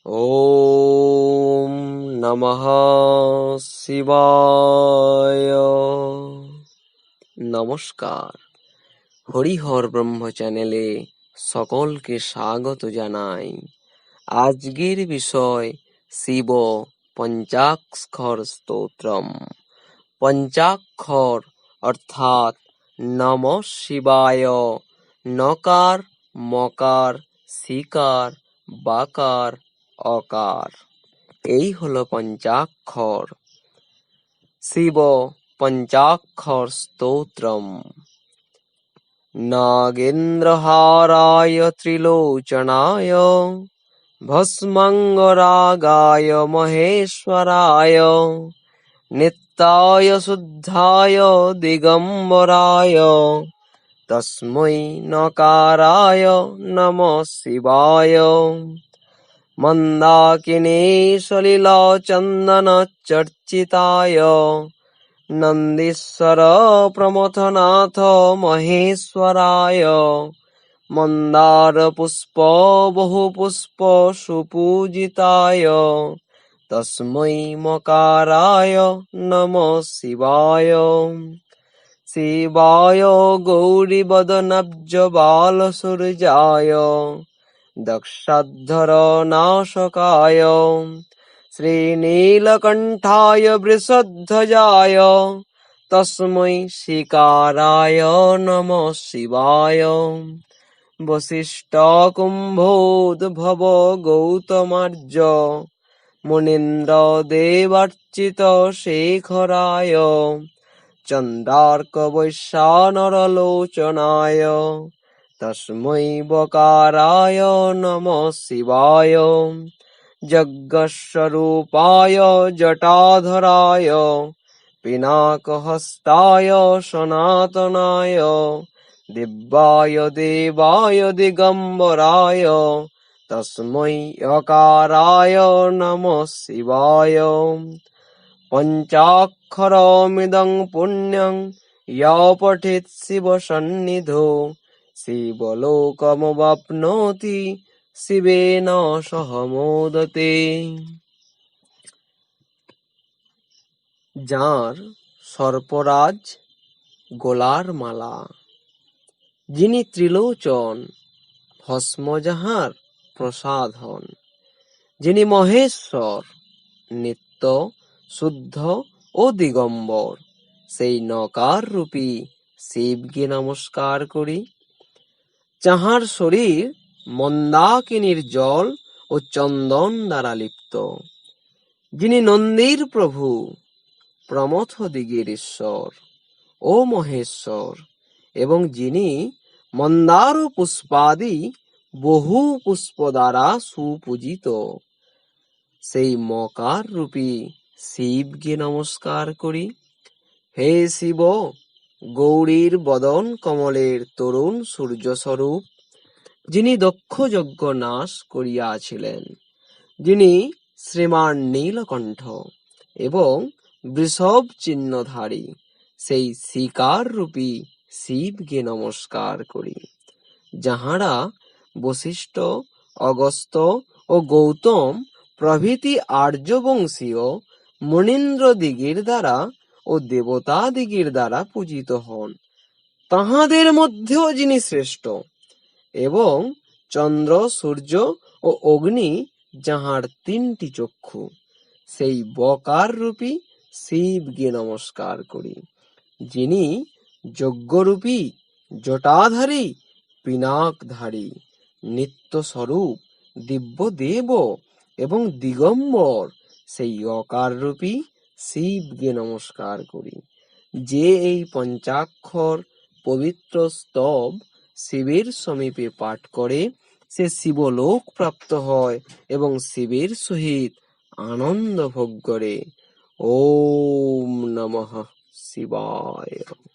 ওম নমঃ শিবায়। নমস্কার, হরিহর ব্রহ্ম চ্যানেলে সকলকে স্বাগত জানাই। আজকের বিষয় শিব পঞ্চাক্ষর স্তোত্রম। পঞ্চাক্ষর অর্থাৎ নমঃ শিবায়, নকার, মকার, সিকার, বাকার, অকার, এই হলো পঞ্চাক্ষর। শিব পঞ্চাক্ষর স্তোত্রম। নাগেন্দ্রহারায় ত্রিলোচনায় ভস্মঙ্গরাগায় মহেশ্বরায় নিত্যায় শুদ্ধায় দিগম্বরায় তস্मै নকারায় নমঃ শিবায়। মন্দাকিনী সলিলচন্দন চর্চিতায় নন্দীশ্বর প্রমথনাথ মহেশ্বরায় মন্দার পুষ্প বহু পুষ্প সুপূজিতায় তস্मै মকারায় নমঃ শিবায়। শিবায় গৌরীবদনাব্জ বালসূর্যায় দক্ষাধর নাশকায় শ্রীনীলকণ্ঠায় বৃষধ্বজায় তস্मै শিকারায় নমঃ শিবায়। বশিষ্ঠ কুম্ভোদ্ভব গৌতমার্য মুনীন্দ্র দেবার্চিত শেখরায় চন্দ্রার্ক বৈশ্যানরলোচনায় তস্मै বকারায় নমঃ শিবায়। যজ্ঞস্বরূপায় জটাধরায় পিনাকহস্তায় সনাতনায় দিব্যায় দেবায় দিগম্বরায় তস্मै অকারায় নমঃ শিবায়। পঞ্চাক্ষরমিদং পুণ্যং য় পঠেৎ শিবসন্নিধৌ শিবলোকমবাপ্নोति শিবেন সহ মোদতে। যাঁর সর্পরাজ গোলার মালা, যিনি ত্রিলোচন ভস্ম যাহার প্রসাদ হন, যিনি মহেশ্বর নিত্য শুদ্ধ ও দিগম্বর, সেই নকার রূপী শিবকে নমস্কার করি। যাহার শরীর মন্দাকিনীর জল ও চন্দন দ্বারা লিপ্ত, যিনি নন্দীর প্রভু, প্রমথ দিগের ঈশ্বর ও মহেশ্বর, এবং যিনি মন্দার পুষ্পাদি বহু পুষ্প দ্বারা সুপূজিত, সেই মকার রূপী শিবকে নমস্কার করি। হে শিব, গৌরীর বদন কমলের তরুণ সূর্যস্বরূপ, যিনি দক্ষ যজ্ঞ নাশ করিয়াছিলেন, যিনি শ্রীমান নীলকণ্ঠ এবং বৃষভ চিহ্নধারী, সেই শিকার রূপী শিবকে নমস্কার করি। যাহারা বশিষ্ঠ, অগস্ত্য ও গৌতম প্রভৃতি আর্যবংশীয় মুনীন্দ্রদিগের দ্বারা ও দেবতাদিগের দ্বারা পূজিত হন, তাহাদের মধ্যেও যিনি শ্রেষ্ঠ, এবং চন্দ্র, সূর্য ও অগ্নি যাহার তিনটি চক্ষু, সেই বকার রূপী শিবকে নমস্কার করি, যিনি যজ্ঞরূপী জটাধারী পিনাকধারী নিত্যস্বরূপ দিব্যদেব এবং দিগম্বর, সেই অকার রূপী শিবকে নমস্কার করি। যে এই পঞ্চাক্ষর পবিত্র স্তব শিবের সমীপে পাঠ করে, সে শিবলোক প্রাপ্ত হয় এবং শিবের সহিত আনন্দ ভোগ করে। ওম নমঃ শিবায়।